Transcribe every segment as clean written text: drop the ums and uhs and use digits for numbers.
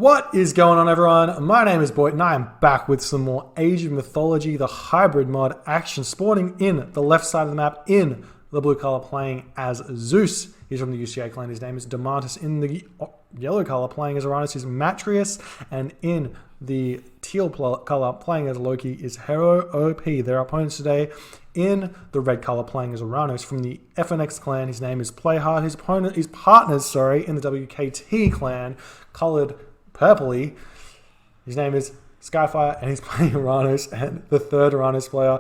What is going on, everyone? My name is Boit and I am back with some more Age of Mythology, the hybrid mod action, spawning in the left side of the map in the blue color, playing as Zeus. He's from the UCA clan. His name is Domantas. In the yellow color, playing as Oranos, is Matreiuss. And in the teal color, playing as Loki, is HerroOP. Their opponents today in the red color, playing as Oranos from the FNX clan. His name is Playhrd. His partners, in the WKT clan, colored purpley. His name is Skyfire, and he's playing Oranos. And the third Oranos player,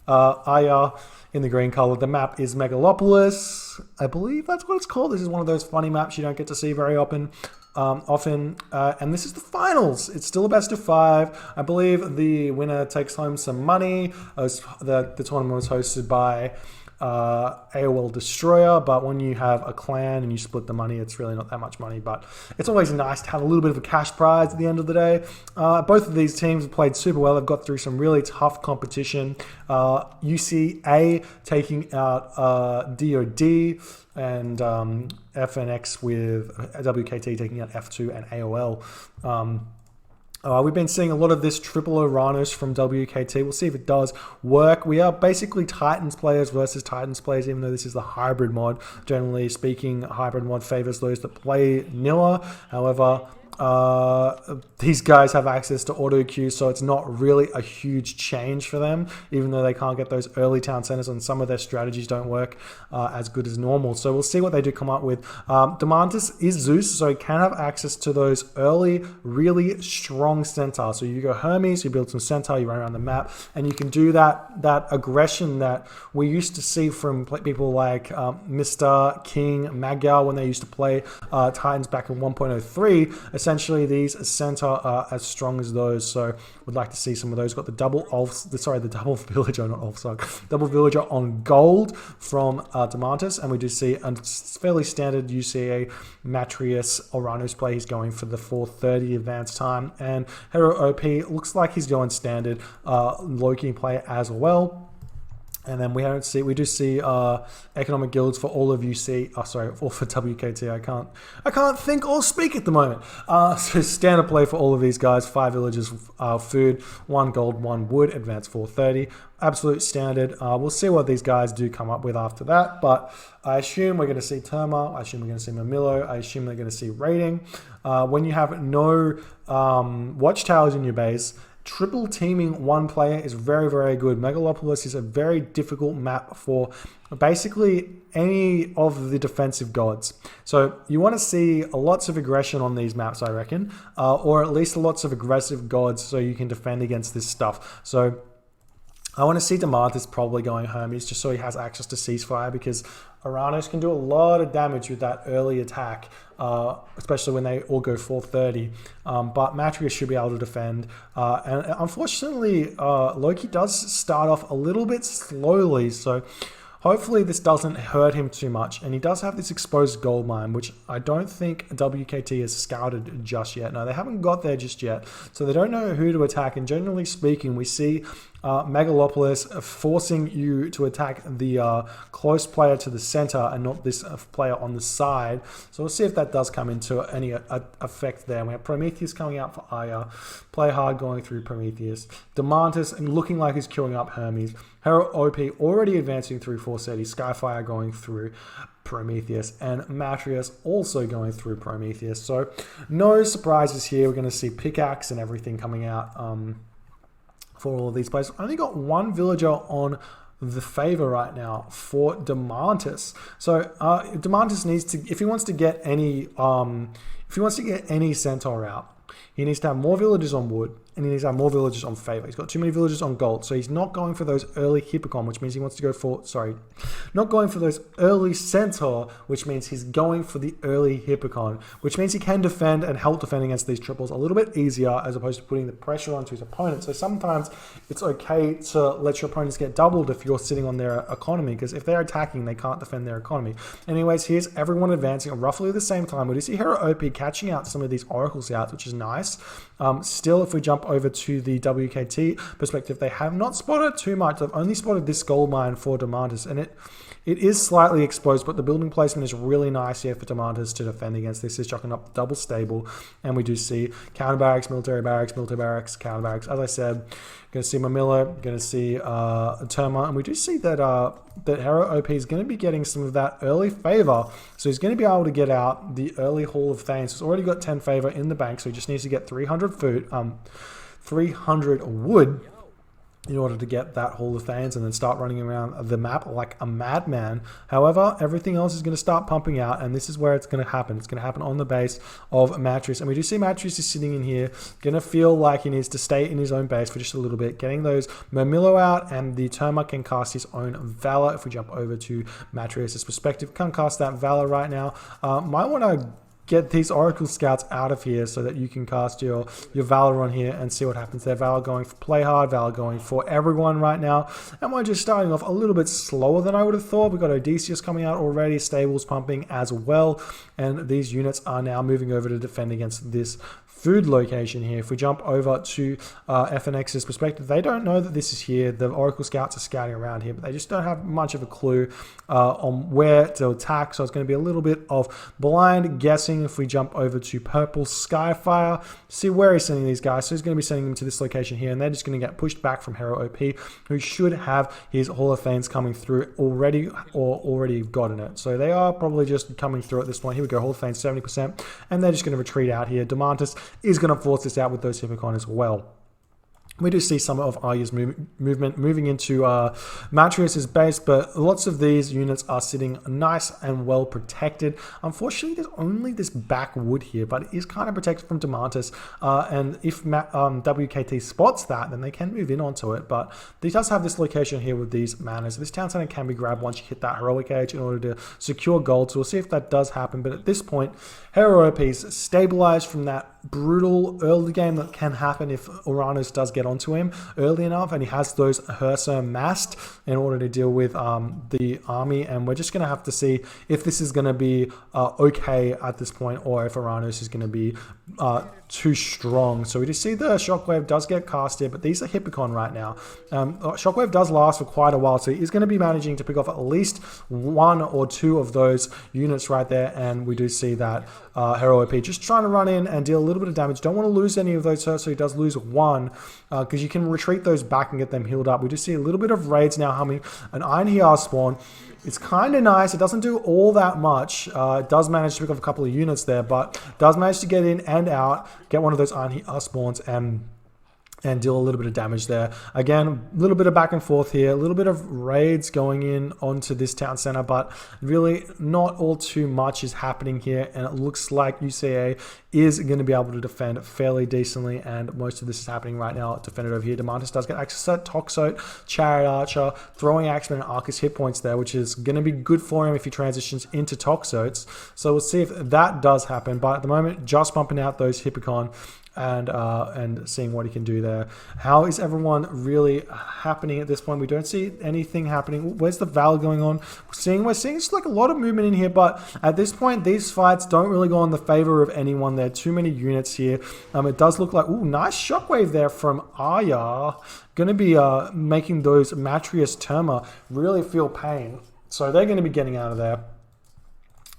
Ayah, in the green color. The map is Megalopolis. I believe that's what it's called. This is one of those funny maps you don't get to see very often. And this is the finals. It's still a best of 5. I believe the winner takes home some money. The tournament was hosted by AOL Destroyer, but when you have a clan and you split the money, it's really not that much money, but it's always nice to have a little bit of a cash prize at the end of the day. Both of these teams have played super well. They've got through some really tough competition. UCA taking out DOD, and FNX with WKT taking out F2 and AOL. We've been seeing a lot of this triple Oranos from WKT. We'll see if it does work. We are basically Titans players versus Titans players, even though this is the hybrid mod. Generally speaking, hybrid mod favors those that play Nilla. However, these guys have access to auto queue, so it's not really a huge change for them, even though they can't get those early town centers and some of their strategies don't work as good as normal. So we'll see what they do come up with. Domantas is Zeus, so he can have access to those early, really strong centaurs. So you go Hermes, you build some centaur, you run around the map, and you can do that aggression that we used to see from people like Mr. King, Magyar, when they used to play Titans back in 1.03. Essentially, these centaur are as strong as those, so would like to see some of those. Got the double villager, not Ulfsog, double villager on gold from Domantas, and we do see a fairly standard UCA Matreiuss Oranos play. He's going for the 430 advance time, and HerroOP looks like he's going standard Loki play as well. And then we do see economic guilds for all of UC. All for WKT. I can't think or speak at the moment. So standard play for all of these guys. 5 villages, food, 1 gold, 1 wood, advance 430. Absolute standard. We'll see what these guys do come up with after that. But I assume we're going to see Terma. I assume we're going to see Mamilo. I assume we're going to see raiding. When you have no watchtowers in your base, triple teaming one player is very, very good. Megalopolis is a very difficult map for basically any of the defensive gods. So you want to see lots of aggression on these maps, I reckon, or at least lots of aggressive gods so you can defend against this stuff. So I want to see Domantas probably going Hermes just so he has access to ceasefire, because Oranos can do a lot of damage with that early attack, especially when they all go 430. But Matreiuss should be able to defend. And unfortunately, Loki does start off a little bit slowly, so hopefully this doesn't hurt him too much. And he does have this exposed gold mine, which I don't think WKT has scouted just yet. No, they haven't got there just yet. So they don't know who to attack. And generally speaking, we see Megalopolis forcing you to attack the close player to the center and not this player on the side. So we'll see if that does come into any effect there. We have Prometheus coming out for Ayah, Playhrd going through Prometheus, Domantas looking like he's queuing up Hermes, HerroOP already advancing through 430, Skyfire going through Prometheus, and Matreiuss also going through Prometheus. So no surprises here. We're going to see pickaxe and everything coming out for all of these players. Only got 1 villager on the favor right now for Domantas. So Domantas needs to, if he wants to get any centaur out, he needs to have more villagers on wood, and he needs to have more villagers on favor. He's got too many villagers on gold, so he's not going for those early hippocon, which means he wants to go for, not going for those early centaur, which means he's going for the early hippocon, which means he can defend and help defend against these triples a little bit easier as opposed to putting the pressure onto his opponent. So sometimes it's okay to let your opponents get doubled if you're sitting on their economy, because if they're attacking, they can't defend their economy. Anyways, here's everyone advancing at roughly the same time. We do see HerroOP catching out some of these Oracle scouts, which is nice. Still, if we jump over to the WKT perspective, they have not spotted too much. They've only spotted this gold mine for Domantas, and It is slightly exposed, but the building placement is really nice here for Domantas to defend against this. Is chucking up double stable, and we do see counter barracks, military barracks, counter barracks. As I said, going to see Mamilla, going to see Terma, and we do see that that HerroOP is going to be getting some of that early favor. So he's going to be able to get out the early Hall of Thanes. He's already got 10 favor in the bank, so he just needs to get 300 food, 300 wood in order to get that Hall of Thanes and then start running around the map like a madman. However, everything else is going to start pumping out, and this is where it's going to happen. It's going to happen on the base of Matreiuss, and we do see Matreiuss is sitting in here, going to feel like he needs to stay in his own base for just a little bit, getting those Mermillo out, and the Terma can cast his own Valor. If we jump over to Matreiuss' perspective, can't cast that Valor right now. Might want to get these Oracle Scouts out of here so that you can cast your Valor on here and see what happens there. Valor going for Playhrd, Valor going for everyone right now. And we're just starting off a little bit slower than I would have thought. We've got Odysseus coming out already, Stables pumping as well. And these units are now moving over to defend against this food location here. If we jump over to FNX's perspective, they don't know that this is here. The Oracle Scouts are scouting around here, but they just don't have much of a clue on where to attack. So it's going to be a little bit of blind guessing. If we jump over to Purple Skyfire, see where he's sending these guys. So he's going to be sending them to this location here, and they're just going to get pushed back from HerroOP, who should have his Hall of Thanes coming through already or already gotten it. So they are probably just coming through at this point. Here we go, Hall of Thanes 70%, and they're just going to retreat out here. Domantas is going to force this out with those Hippocon as well. We do see some of Ayah's movement moving into Matreiuss' base, but lots of these units are sitting nice and well protected. Unfortunately, there's only this back wood here, but it is kind of protected from Domantas. And if WKT spots that, then they can move in onto it. But he does have this location here with these manors. This town center can be grabbed once you hit that heroic age in order to secure gold. So we'll see if that does happen. But at this point, HerroOP is stabilized from that brutal early game that can happen if Oranos does get onto him early enough, and he has those Hersa massed in order to deal with the army. And we're just going to have to see if this is going to be okay at this point, or if Oranos is going to be too strong. So we just see the Shockwave does get cast here, but these are Hippocon right now. Shockwave does last for quite a while, so he's going to be managing to pick off at least one or two of those units right there. And we do see that HerroOP just trying to run in and deal a little bit of damage. Don't want to lose any of those, so he does lose one, because you can retreat those back and get them healed up. We just see a little bit of raids now humming. An Iron Hear spawn. It's kind of nice. It doesn't do all that much. It does manage to pick up a couple of units there, but does manage to get in and out, get one of those Iron Hear spawns, and deal a little bit of damage there. Again, a little bit of back and forth here, a little bit of raids going in onto this town center, but really not all too much is happening here, and it looks like UCA is going to be able to defend fairly decently, and most of this is happening right now. Defended over here. Domantas does get access to that Toxote, Chariot Archer, Throwing Axeman, and Arcus hit points there, which is going to be good for him if he transitions into Toxotes. So we'll see if that does happen, but at the moment, just pumping out those Hippocon and seeing what he can do there. How is everyone really happening at this point? We don't see anything happening. Where's the Val going on? We're seeing just like a lot of movement in here, but at this point, these fights don't really go in the favor of anyone. There are too many units here. It does look like, ooh, nice shockwave there from Ayah. Going to be making those Matreiuss Terma really feel pain. So they're going to be getting out of there.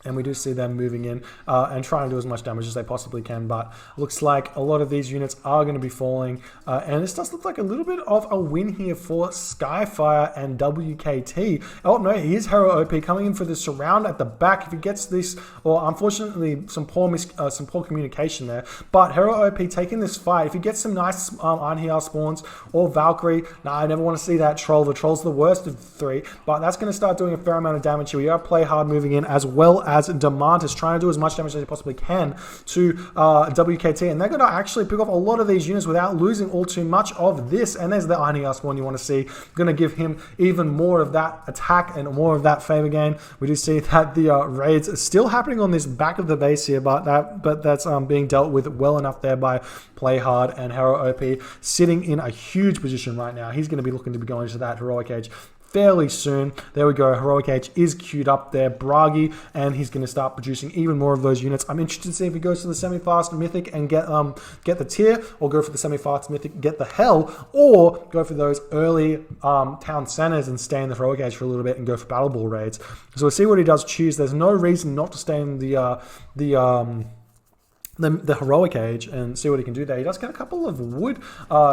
And we do see them moving in and trying to do as much damage as they possibly can. But looks like a lot of these units are going to be falling. And this does look like a little bit of a win here for Skyfire and WKT. Oh, no, here's HerroOP coming in for the surround at the back. If he gets this, or unfortunately, some poor communication there. But HerroOP taking this fight. If he gets some nice Iron Hear spawns or Valkyrie, nah, I never want to see that Troll. The Troll's the worst of the three. But that's going to start doing a fair amount of damage here. We got Playhrd moving in as well as Domantas, trying to do as much damage as he possibly can to WKT, and they're going to actually pick off a lot of these units without losing all too much of this. And there's the Iron Hear spawn you want to see, going to give him even more of that attack and more of that favor gain. We do see that the raids are still happening on this back of the base here, but that's being dealt with well enough there by Playhrd, and HerroOP sitting in a huge position right now. He's going to be looking to be going to that heroic age fairly soon. There we go. Heroic Age is queued up there. Bragi, and he's going to start producing even more of those units. I'm interested to see if he goes to the semi-fast mythic and get the tier, or go for the semi-fast mythic, get the hell, or go for those early town centers and stay in the Heroic Age for a little bit and go for Battle Ball raids. So we'll see what he does choose. There's no reason not to stay in the Heroic Age and see what he can do there. He does get a couple of wood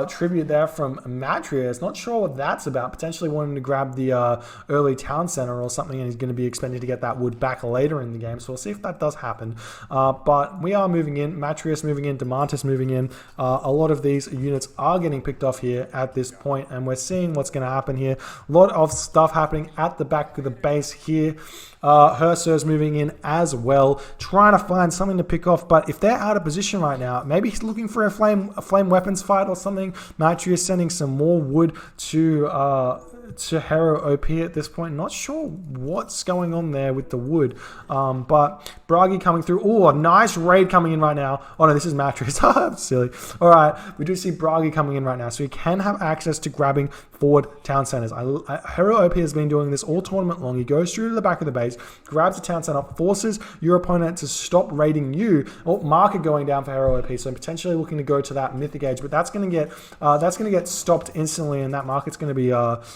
tribute there from Matreiuss. Not sure what that's about. Potentially wanting to grab the early town center or something, and he's going to be expecting to get that wood back later in the game. So we'll see if that does happen. But we are moving in. Matreiuss moving in. Domantas moving in. A lot of these units are getting picked off here at this point, and we're seeing what's going to happen here. A lot of stuff happening at the back of the base here. HerroOP's moving in as well, trying to find something to pick off. But if they're out of position right now, maybe he's looking for a flame weapons fight or something. Matreiuss sending some more wood to HerroOP at this point. Not sure what's going on there with the wood, but Bragi coming through. Oh, a nice raid coming in right now. Oh no, this is Matreiuss. Silly. All right, we do see Bragi coming in right now, so he can have access to grabbing forward town centers. HerroOP has been doing this all tournament long. He goes through to the back of the base, grabs a town center, forces your opponent to stop raiding you. Oh, marker going down for HerroOP, so potentially looking to go to that mythic age, but that's going to get stopped instantly, and that market's going to be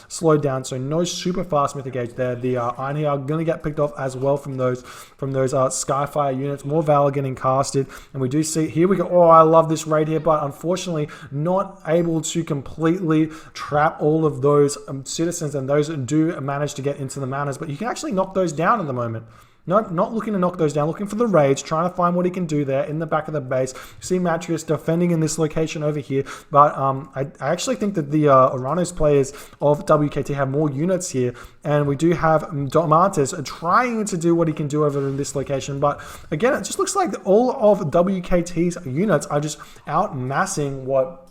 slowed down. So no super fast mythic age there. The Iron here are going to get picked off as well from those Skyfire units. More Valor getting casted, and we do see here we go. Oh, I love this raid here, but unfortunately not able to completely trap all of those citizens, and those do manage to get into the manors, but you can actually knock those down at the moment. Nope, not looking to knock those down, looking for the raids, trying to find what he can do there in the back of the base. See Matreiuss defending in this location over here, but I actually think that the Oranos players of WKT have more units here, and we do have Domantas trying to do what he can do over in this location, but again, it just looks like all of WKT's units are just outmassing what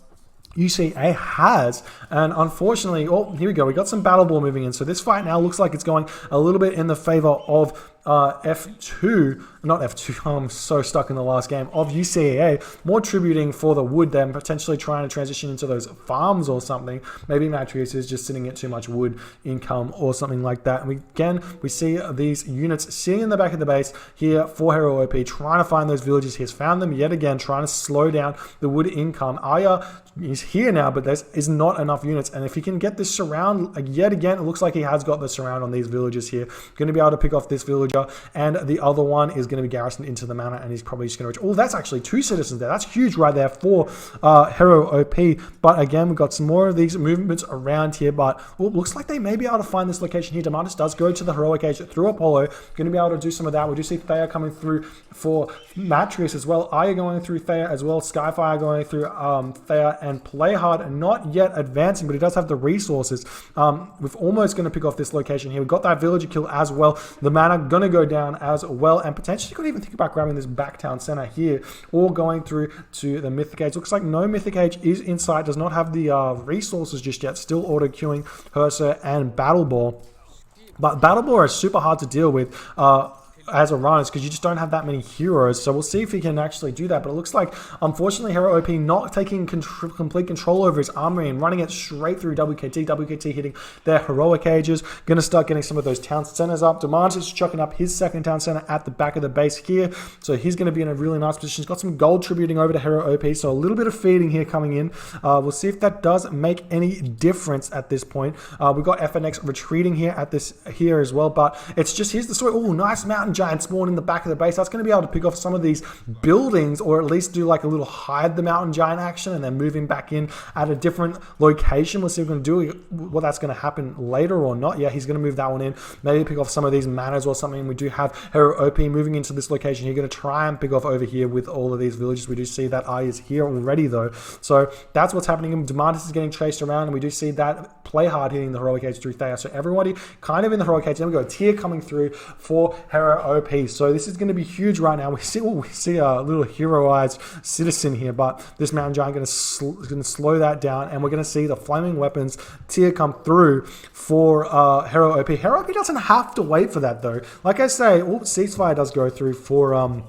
UCA has, and unfortunately, oh, here we go. We got some Battle Ball moving in, so this fight now looks like it's going a little bit in the favor of F2, not F2, I'm so stuck in the last game, of UCA, more tributing for the wood then, potentially trying to transition into those farms or something. Maybe Matreiuss is just sitting at too much wood income or something like that. And we see these units sitting in the back of the base here for HerroOP, trying to find those villages. He's found them yet again, trying to slow down the wood income. Ayah is here now, but there is not enough units, and if he can get this surround yet again, it looks like he has got the surround on these villages here. Going to be able to pick off this villager, and the other one is going to be garrisoned into the manor, and he's probably just going to reach. Oh, that's actually 2 citizens there. That's huge right there for HerroOP. But again, we've got some more of these movements around here, but looks like they may be able to find this location here. Domantas does go to the Heroic Age through Apollo. Going to be able to do some of that. We do see Thea coming through for Matreiuss as well. Ayah going through Thea as well. Skyfire going through Thea, and Playhrd not yet advancing, but he does have the resources. We've almost going to pick off this location here. We've got that villager kill as well. The manor going to go down as well, and potentially could even think about grabbing this back town center here, or going through to the mythic age. Looks like no mythic age is in sight, does not have the resources just yet. Still auto queuing Herso and Battle Ball, but Battle Ball is super hard to deal with as Oranos, because you just don't have that many heroes. So we'll see if he can actually do that. But it looks like, unfortunately, HerroOP not taking complete control over his armory and running it straight through WKT. WKT hitting their Heroic Ages. Going to start getting some of those town centers up. Domantas is chucking up his second town center at the back of the base here. So he's going to be in a really nice position. He's got some gold tributing over to HerroOP. So a little bit of feeding here coming in. We'll see if that does make any difference at this point. We've got FNX retreating here at this here as well. But it's just, here's the story. Oh, nice mountain giant spawn in the back of the base. That's going to be able to pick off some of these buildings, or at least do like a little hide the mountain giant action and then move him back in at a different location. We'll see if we're going to do what that's going to happen later or not. Yeah, he's going to move that one in, maybe pick off some of these manors or something. We do have HerroOP moving into this location. You're going to try and pick off over here with all of these villages. We do see that Ayah is here already though, so that's what's happening. Domantas is getting chased around, and we do see that Playhrd hitting the Heroic Age through Thea. So everybody kind of in the Heroic Age. Then we got a tier coming through for HerroOP. So this is going to be huge right now. We see a little heroized citizen here, but this mountain giant going to slow that down, and we're going to see the flaming weapons tier come through for HerroOP. HerroOP doesn't have to wait for that though. Like I say, ceasefire does go through for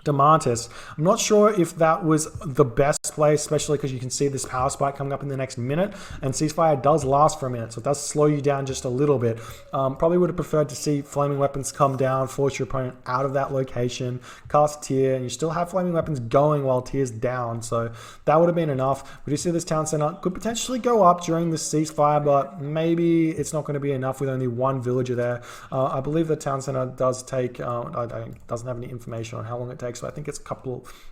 Domantas. I'm not sure if that was the best play, especially because you can see this power spike coming up in the next minute, and ceasefire does last for a minute, so it does slow you down just a little bit. Probably would have preferred to see flaming weapons come down, force your opponent out of that location, cast tier, and you still have flaming weapons going while tier's down, so that would have been enough. We do see this town center could potentially go up during the ceasefire, but maybe it's not going to be enough with only one villager there. I believe the town center does take, doesn't have any information on how long it takes, so I think it's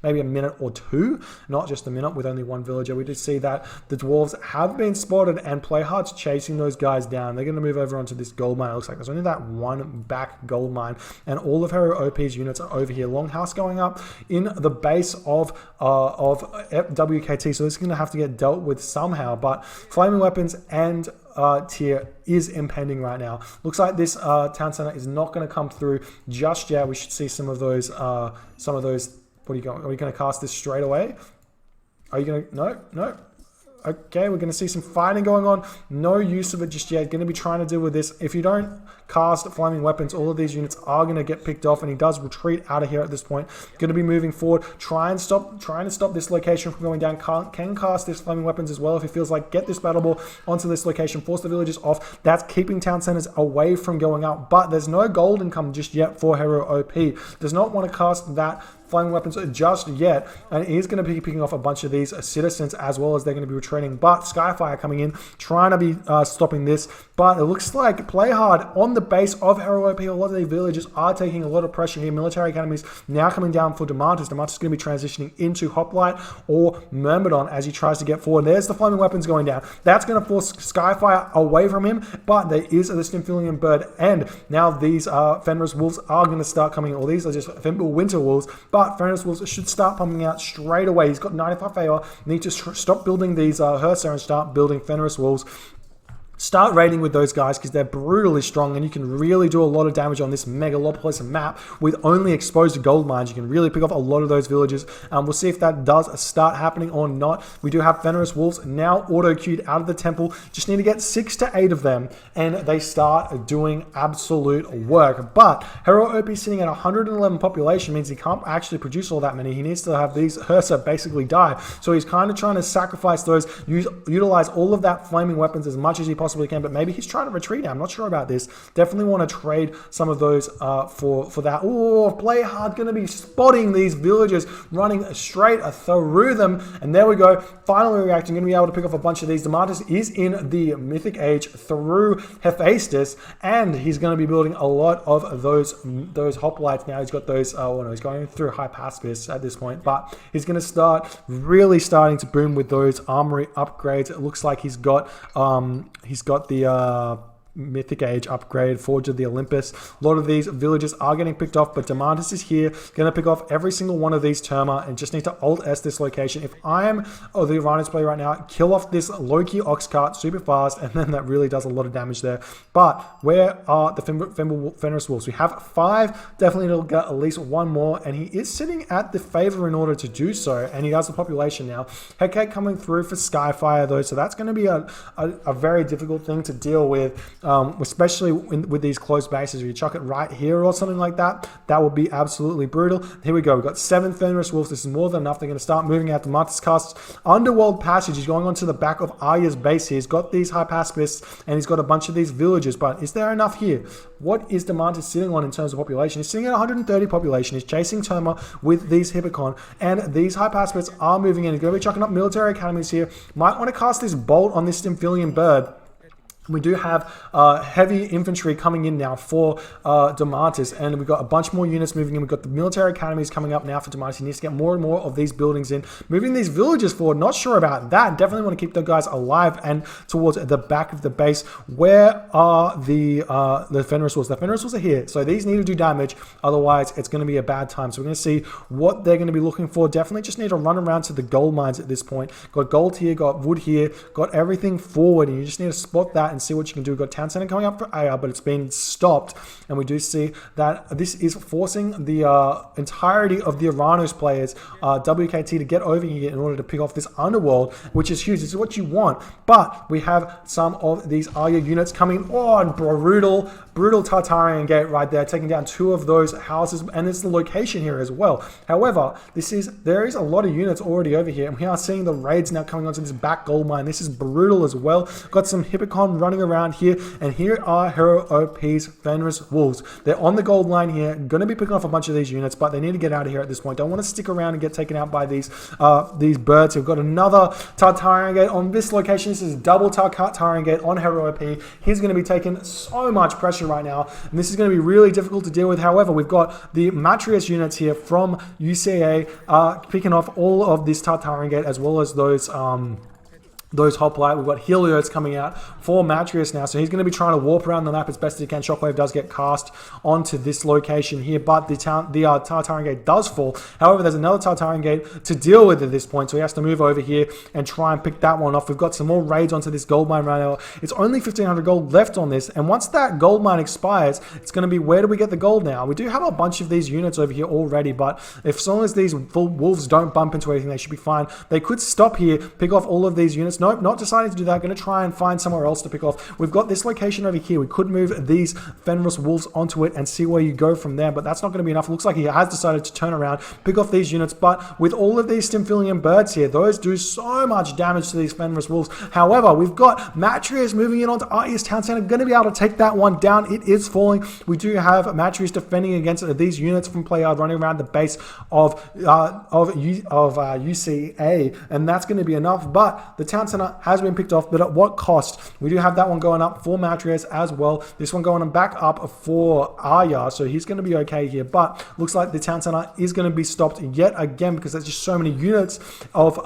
maybe a minute or two, not just a minute with only one villager. We did see that the dwarves have been spotted and Playhrd's chasing those guys down. They're going to move over onto this gold mine. It looks like there's only that one back gold mine, and all of HerroOP's units are over here. Longhouse going up in the base of WKT, so this is going to have to get dealt with somehow, but flaming weapons and tier is impending right now. Looks like this town center is not going to come through just yet. We should see some of those. What are you going? Are we going to cast this straight away? Are you going to? No. Okay, we're going to see some fighting going on. No use of it just yet. Going to be trying to deal with this. If you don't cast flaming weapons, all of these units are going to get picked off, and he does retreat out of here at this point. Going to be moving forward, trying to stop this location from going down. Can cast this flaming weapons as well if he feels like. Get this battle ball onto this location, force the villagers off. That's keeping town centers away from going up, but there's no gold income just yet for HerroOP. Does not want to cast that flaming weapons just yet, and he's going to be picking off a bunch of these citizens as well as they're going to be retreating, but Skyfire coming in trying to be stopping this, but it looks like Playhrd on the base of HerroOP. A lot of the villagers are taking a lot of pressure here. Military academies now coming down for Domantas. Domantas is going to be transitioning into Hoplite or Myrmidon as he tries to get forward. There's the flaming weapons going down. That's going to force Skyfire away from him, but there is this Stimphilian bird, and now these Fenris wolves are going to start coming in, or these are just winter wolves, but Fenris wolves should start pumping out straight away. He's got 95 AR. Need to stop building these Hersa and start building Fenris wolves. Start raiding with those guys because they're brutally strong, and you can really do a lot of damage on this Megalopolis map with only exposed gold mines. You can really pick off a lot of those villages. We'll see if that does start happening or not. We do have Fenris wolves now auto-queued out of the temple. Just need to get 6 to 8 of them, and they start doing absolute work. But HerroOP sitting at 111 population means he can't actually produce all that many. He needs to have these Hersa basically die. So he's kind of trying to sacrifice those, utilize all of that flaming weapons as much as he possibly can, but maybe he's trying to retreat now. I'm not sure about this. Definitely want to trade some of those for that. Oh, Playhrd going to be spotting these villagers running straight through them, and there we go. Finally reacting, going to be able to pick off a bunch of these. Domantas is in the Mythic Age through Hephaestus, and he's going to be building a lot of those hoplites now. He's got those, he's going through Hypaspis at this point, but he's going to start really starting to boom with those armory upgrades. It looks like he's got the Mythic Age upgrade, Forge of the Olympus. A lot of these villages are getting picked off, but Domantas is here, going to pick off every single one of these Terma, and just need to Alt-S this location. If I am the Oranos player right now, kill off this Loki ox cart super fast, and then that really does a lot of damage there. But where are the Fenris wolves? We have 5, definitely need to get at least 1 more, and he is sitting at the favor in order to do so, and he has the population now. Headcake coming through for Skyfire though, so that's going to be a very difficult thing to deal with. Especially with these close bases. If you chuck it right here or something like that, that would be absolutely brutal. Here we go. We've got 7 Fenris wolves. This is more than enough. They're going to start moving out. Domantas casts Underworld Passage. He's going onto the back of Ayah's base here. He's got these Hypaspis, and he's got a bunch of these villages, but is there enough here? What is Domantas sitting on in terms of population? He's sitting at 130 population. He's chasing Terma with these Hippocon, and these Hypaspis are moving in. He's going to be chucking up military academies here. Might want to cast this bolt on this Stimphilian bird. We do have heavy infantry coming in now for Domantas, and we've got a bunch more units moving in. We've got the military academies coming up now for Domantas. He needs to get more and more of these buildings in. Moving these villages forward, not sure about that. Definitely want to keep the guys alive and towards the back of the base. Where are the Fenris wolves? The Fenris wolves are here, so these need to do damage. Otherwise, it's going to be a bad time. So we're going to see what they're going to be looking for. Definitely just need to run around to the gold mines at this point. Got gold here, got wood here, got everything forward, and you just need to spot that and and see what you can do. We've got town center coming up for Ayah, but it's been stopped. And we do see that this is forcing the entirety of the Oranos players, WKT, to get over here in order to pick off this underworld, which is huge. This is what you want. But we have some of these Ayah units coming on. Brutal Tartarian gate right there, taking down 2 of those houses, and it's the location here as well. However, there is a lot of units already over here, and we are seeing the raids now coming onto this back gold mine. This is brutal as well. Got some Hippocon running around here, and here are HerroOP's Fenris Wolves. They're on the gold line here, going to be picking off a bunch of these units, but they need to get out of here at this point. Don't want to stick around and get taken out by these birds. We've got another Tartarian gate on this location. This is double Tartarian gate on HerroOP. He's going to be taking so much pressure right now, and this is going to be really difficult to deal with. However, we've got the Matreiuss units here from UCA picking off all of this Tartarian gate, as well as those hoplite. We've got Helios coming out for Matreiuss now, so he's going to be trying to warp around the map as best as he can. Shockwave does get cast onto this location here, but the Tartarian gate does fall. However, there's another Tartarian gate to deal with at this point, so he has to move over here and try and pick that one off. We've got some more raids onto this gold mine right now. It's only 1,500 gold left on this, and once that gold mine expires, it's going to be, where do we get the gold now? We do have a bunch of these units over here already, but as long as these wolves don't bump into anything, they should be fine. They could stop here, pick off all of these units. Nope, not deciding to do that. Going to try and find somewhere else to pick off. We've got this location over here. We could move these Fenris Wolves onto it and see where you go from there, but that's not going to be enough. It looks like he has decided to turn around, pick off these units, but with all of these Stymphalian birds here, those do so much damage to these Fenris Wolves. However, we've got Matreiuss moving in onto Ayah's town center, going to be able to take that one down. It is falling. We do have Matreiuss defending against these units from Playhrd running around the base of UCA, and that's going to be enough, but the town center has been picked off, but at what cost? We do have that one going up for Matreiuss as well. This one going back up for Ayah, so he's going to be okay here, but looks like the town center is going to be stopped yet again because there's just so many units of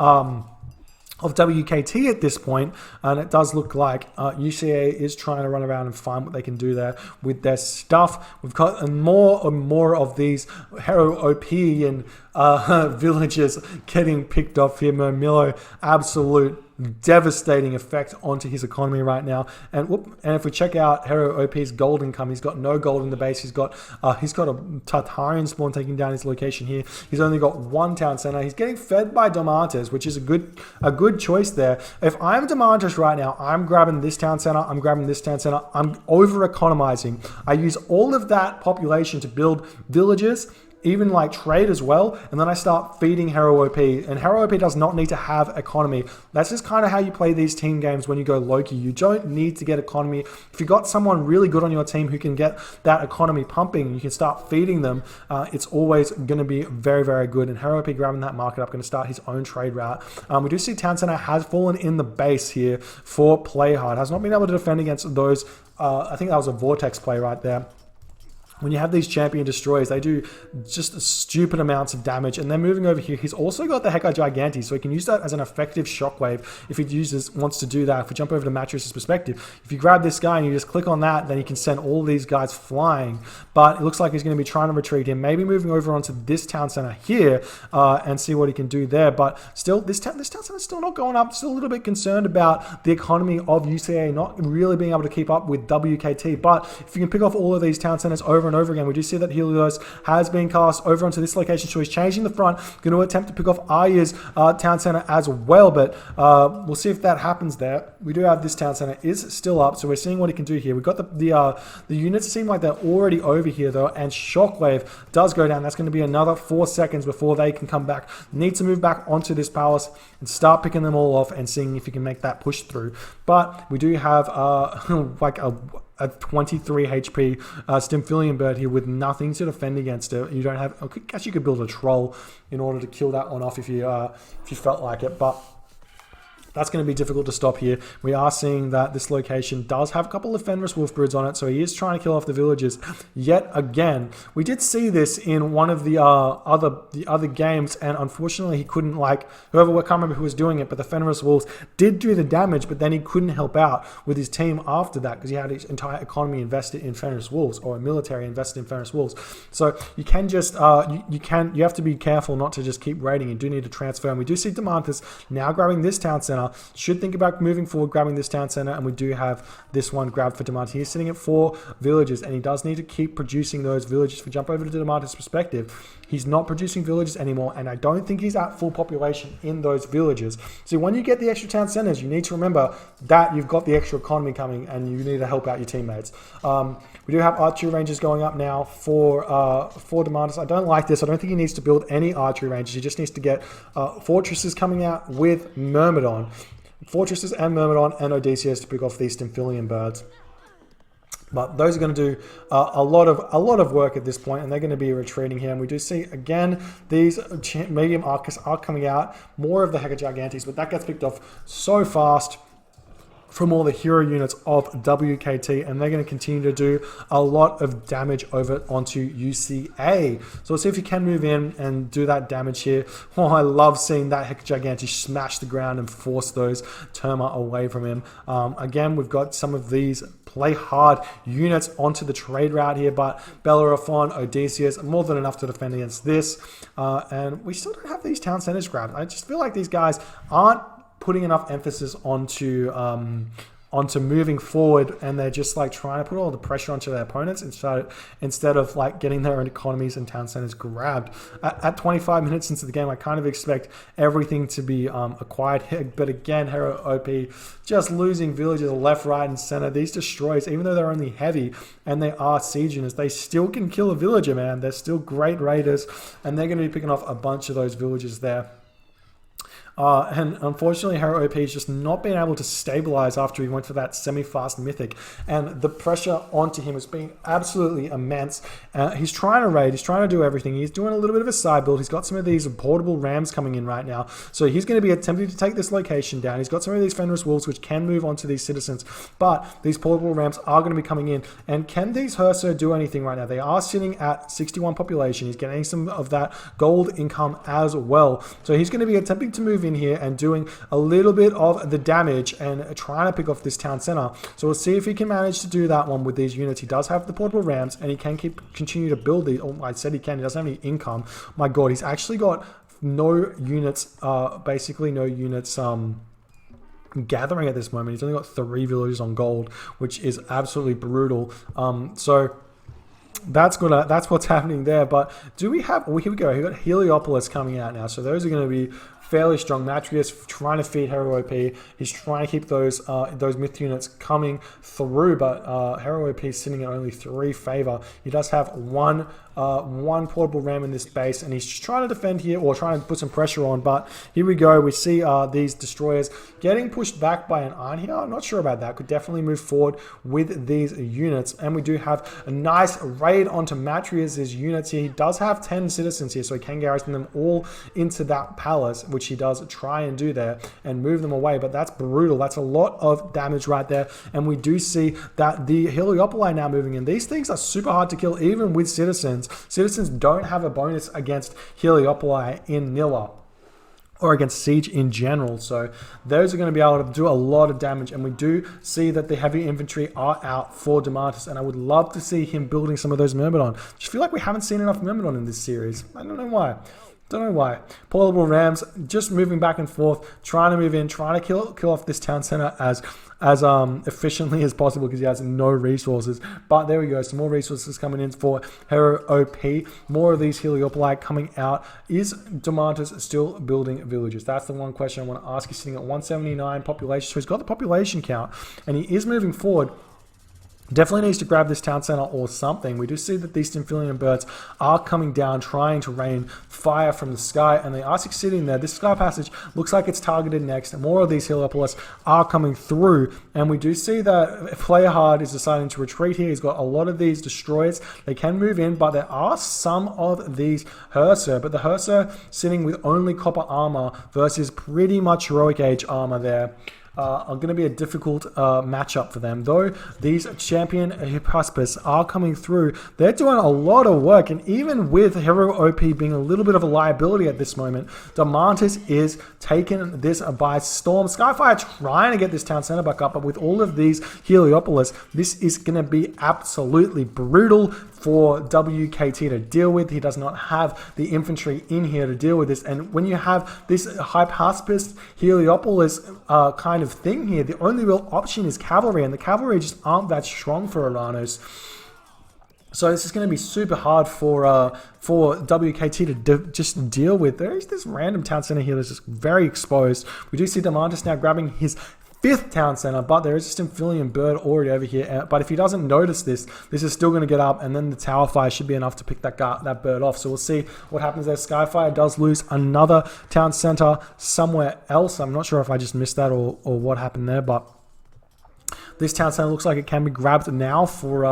WKT at this point, and it does look like UCA is trying to run around and find what they can do there with their stuff. We've got more and more of these HerroOP and villagers getting picked off here. Mermillo, absolute devastating effect onto his economy right now. And if we check out HerroOP's gold income, he's got no gold in the base. He's got a Tartarian spawn taking down his location here. He's only got 1 town center. He's getting fed by Domantas, which is a good choice there. If I'm Domantas right now, I'm grabbing this town center. I'm grabbing this town center. I'm over economizing. I use all of that population to build villages, even like trade as well, and then I start feeding HerroOP, and HerroOP does not need to have economy. That's just kind of how you play these team games when you go Loki. You don't need to get economy. If you got someone really good on your team who can get that economy pumping, you can start feeding them. It's always going to be very, very good, and HerroOP grabbing that market up, going to start his own trade route. We do see Town Center has fallen in the base here for Playhrd, has not been able to defend against those. I think that was a Vortex play right there. When you have these champion destroyers, they do just stupid amounts of damage, and then moving over here, he's also got the Hecka Gigantes, so he can use that as an effective shockwave if he wants to do that. If we jump over to Matreiuss' perspective, if you grab this guy and you just click on that, then he can send all these guys flying, but it looks like he's going to be trying to retreat him, maybe moving over onto this town center here and see what he can do there, but still, this town center is still not going up. Still a little bit concerned about the economy of UCA not really being able to keep up with WKT, but if you can pick off all of these town centers over and over again, we do see that Helios has been cast over onto this location, so he's changing the front, going to attempt to pick off Ayah's town center as well, but we'll see if that happens there. We do have this town center is still up, so we're seeing what he can do here. We've got the units seem like they're already over here though, and Shockwave does go down. That's going to be another 4 seconds before they can come back. Need to move back onto this palace and start picking them all off and seeing if you can make that push through. But we do have like a 23 HP Stymphalian bird here with nothing to defend against it. You don't have. I guess you could build a troll in order to kill that one off if you felt like it, but that's going to be difficult to stop here. We are seeing that this location does have a couple of Fenris wolf broods on it, so he is trying to kill off the villagers yet again. We did see this in one of the other games, and unfortunately he couldn't, like, I can't remember who was doing it, but the Fenris wolves did do the damage, but then he couldn't help out with his team after that because he had his entire economy invested in Fenris wolves, or a military invested in Fenris wolves. So you can just you have to be careful not to just keep raiding. You do need to transfer, and we do see Domantas now grabbing this town center now. Should think about moving forward, grabbing this town center, and we do have this one grabbed for Domantas. He's sitting at 4 villages, and he does need to keep producing those villages. If we jump over to Domantas' perspective, he's not producing villages anymore, and I don't think he's at full population in those villages. So when you get the extra town centers, you need to remember that you've got the extra economy coming, and you need to help out your teammates. We do have archery ranges going up now for Domantas. I don't like this. I don't think he needs to build any archery ranges. He just needs to get fortresses coming out with Myrmidon. Fortresses and Myrmidon and Odysseus to pick off these Stymphalian birds. But those are going to do a lot of work at this point, and they're going to be retreating here. And we do see, again, these medium Arcus are coming out. More of the Hecagigantes, but that gets picked off so fast from all the hero units of WKT, and they're going to continue to do a lot of damage over onto UCA. So let's see if he can move in and do that damage here. Oh, I love seeing that Hecagigantes smash the ground and force those Terma away from him. Again, we've got some of these Playhrd units onto the trade route here, but Bellerophon, Odysseus, more than enough to defend against this. And we still don't have these town centers grabbed. I just feel like these guys aren't putting enough emphasis onto moving forward, and they're just like trying to put all the pressure onto their opponents instead of like getting their own economies and town centers grabbed. At 25 minutes into the game, I kind of expect everything to be acquired here, but again, HerroOP just losing villages left, right, and center. These destroys, even though they're only heavy and they are siege units, they still can kill a villager, man. They're still great raiders, and they're going to be picking off a bunch of those villages there. And unfortunately, HerroOP is just not being able to stabilize after he went for that semi-fast mythic. And the pressure onto him has been absolutely immense. He's trying to raid. He's trying to do everything. He's doing a little bit of a side build. He's got some of these portable rams coming in right now. So he's going to be attempting to take this location down. He's got some of these Fenris wolves, which can move onto these citizens. But these portable rams are going to be coming in. And can these Herso do anything right now? They are sitting at 61 population. He's getting some of that gold income as well. So he's going to be attempting to move in here and doing a little bit of the damage and trying to pick off this town center. So we'll see if he can manage to do that one with these units. He does have the portable rams, and he can continue to build these. Oh, I said he can. He doesn't have any income. My God, he's actually got no units, basically no units gathering at this moment. He's only got 3 villages on gold, which is absolutely brutal. So that's what's happening there. But do we have? Oh, here we go. We got Heliopolis coming out now. So those are going to be fairly strong. Matreiuss trying to feed HerroOP. He's trying to keep those myth units coming through, but HerroOP is sitting at only 3 favor. He does have one portable ram in this base, and he's just trying to defend here, or trying to put some pressure on. But here we go. We see these destroyers getting pushed back by an iron here. I'm not sure about that. Could definitely move forward with these units, and we do have a nice raid onto Matreiuss' units here. He does have 10 citizens here, so he can garrison them all into that palace, which he does try and do there and move them away. But that's brutal. That's a lot of damage right there, and we do see that the Heliopoli now moving in. These things are super hard to kill, even with citizens. Citizens don't have a bonus against Heliopoli in Nilla or against siege in general, so those are going to be able to do a lot of damage. And we do see that the heavy infantry are out for Domantas, and I would love to see him building some of those Myrmidon. Just feel like we haven't seen enough Myrmidon in this series. I don't know why. Portable rams just moving back and forth, trying to move in, trying to kill off this town center as efficiently as possible, because he has no resources. But there we go, some more resources coming in for HerroOP. More of these Heliopoli coming out. Is Domantas still building villages? That's the one question I want to ask. He's sitting at 179 population, so he's got the population count, and he is moving forward. Definitely needs to grab this town center or something. We do see that these Stymphalian birds are coming down, trying to rain fire from the sky, and they are succeeding there. This sky passage looks like it's targeted next. More of these Heliopolis are coming through, and we do see that Playhrd is deciding to retreat here. He's got a lot of these destroyers. They can move in, but there are some of these Herso, but the Herso sitting with only copper armor versus pretty much heroic age armor there. Are going to be a difficult matchup for them. Though these champion Hippaspis are coming through, they're doing a lot of work, and even with HerroOP being a little bit of a liability at this moment, Domantas is taking this by storm. Skyfire trying to get this town center back up, but with all of these Heliopolis, this is going to be absolutely brutal for WKT to deal with. He does not have the infantry in here to deal with this. And when you have this Hypaspis Heliopolis kind of thing here, the only real option is cavalry, and the cavalry just aren't that strong for Oranos. So this is going to be super hard for WKT to just deal with. There's this random town center here that's just very exposed. We do see Domantas now grabbing his 5th town center, but there is a Stymphalian bird already over here. But if he doesn't notice this is still going to get up, and then the tower fire should be enough to pick that bird off. So we'll see what happens there. Skyfire does lose another town center somewhere else. I'm not sure if I just missed that or what happened there, but this town center looks like it can be grabbed now for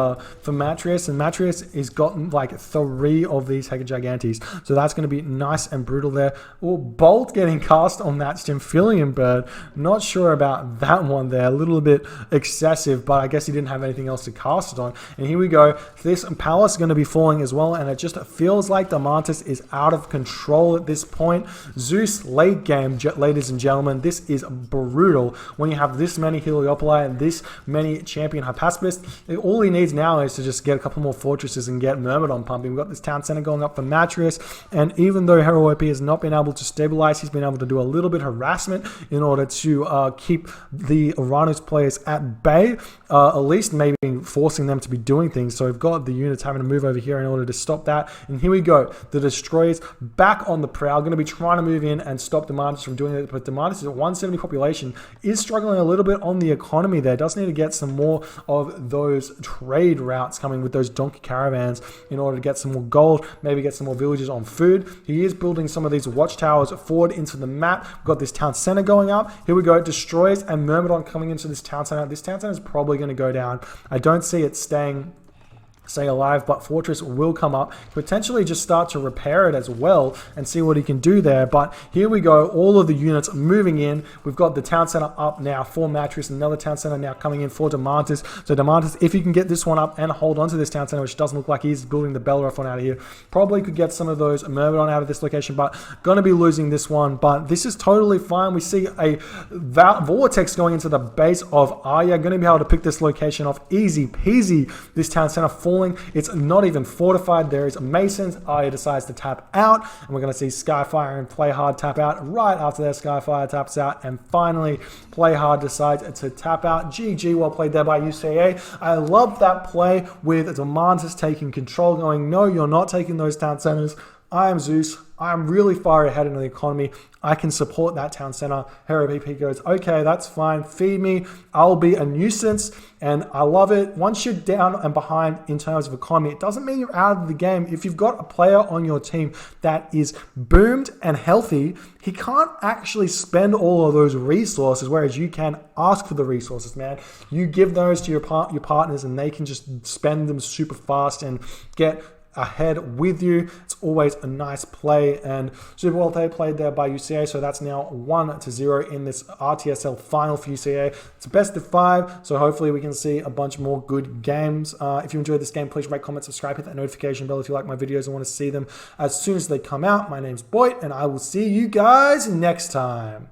Matreiuss, and Matreiuss has gotten like 3 of these Hecagigantes, so that's going to be nice and brutal there. Oh, Bolt getting cast on that Stymphalian bird. Not sure about that one there, a little bit excessive, but I guess he didn't have anything else to cast it on. And here we go. This palace is going to be falling as well, and it just feels like Domantas is out of control at this point. Zeus late game, ladies and gentlemen. This is brutal when you have this many Heliopoli and this many champion Hypaspis. All he needs now is to just get a couple more fortresses and get Myrmidon pumping. We've got this town center going up for Matreiuss, and even though HerroOP has not been able to stabilize, he's been able to do a little bit of harassment in order to keep the Oranos players at bay, at least maybe forcing them to be doing things. So we've got the units having to move over here in order to stop that. And here we go. The Destroyers back on the prowl, going to be trying to move in and stop Domantas from doing it, but Domantas is at 170 population, is struggling a little bit on the economy there. Does need to get some more of those trade routes coming with those donkey caravans in order to get some more gold, maybe get some more villages on food. He is building some of these watchtowers forward into the map. We've got this town center going up. Here we go. Destroyers and Myrmidon coming into this town center. This town center is probably going to go down. I don't see it stay alive, but Fortress will come up, potentially just start to repair it as well and see what he can do there. But here we go, all of the units moving in. We've got the town center up now for Matreiuss, another town center now coming in for Domantas. So Domantas, if he can get this one up and hold on to this town center, which doesn't look like he's building the Belroth one out of here, probably could get some of those Myrmidon out of this location, but going to be losing this one. But this is totally fine. We see a vortex going into the base of Ayah, going to be able to pick this location off easy peasy. This town center falling. It's not even fortified. There is masons. Ayah decides to tap out, and we're going to see Skyfire and Playhrd tap out right after their Skyfire taps out, and finally Playhrd decides to tap out. GG, well played there by UCA. I love that play with Domantas taking control, going, no, you're not taking those town centers. I am Zeus. I'm really far ahead in the economy. I can support that town center. HerroOP goes, okay, that's fine. Feed me. I'll be a nuisance. And I love it. Once you're down and behind in terms of economy, it doesn't mean you're out of the game. If you've got a player on your team that is boomed and healthy, he can't actually spend all of those resources, whereas you can ask for the resources, man. You give those to your partners, and they can just spend them super fast and get ahead with you. It's always a nice play, and super well played there by UCA. So that's now 1-0 in this RTSL final for UCA. It's a best of 5, so hopefully we can see a bunch more good games. If you enjoyed this game, please rate, comment, subscribe, hit that notification bell if you like my videos and want to see them as soon as they come out. My name's Boit, and I will see you guys next time.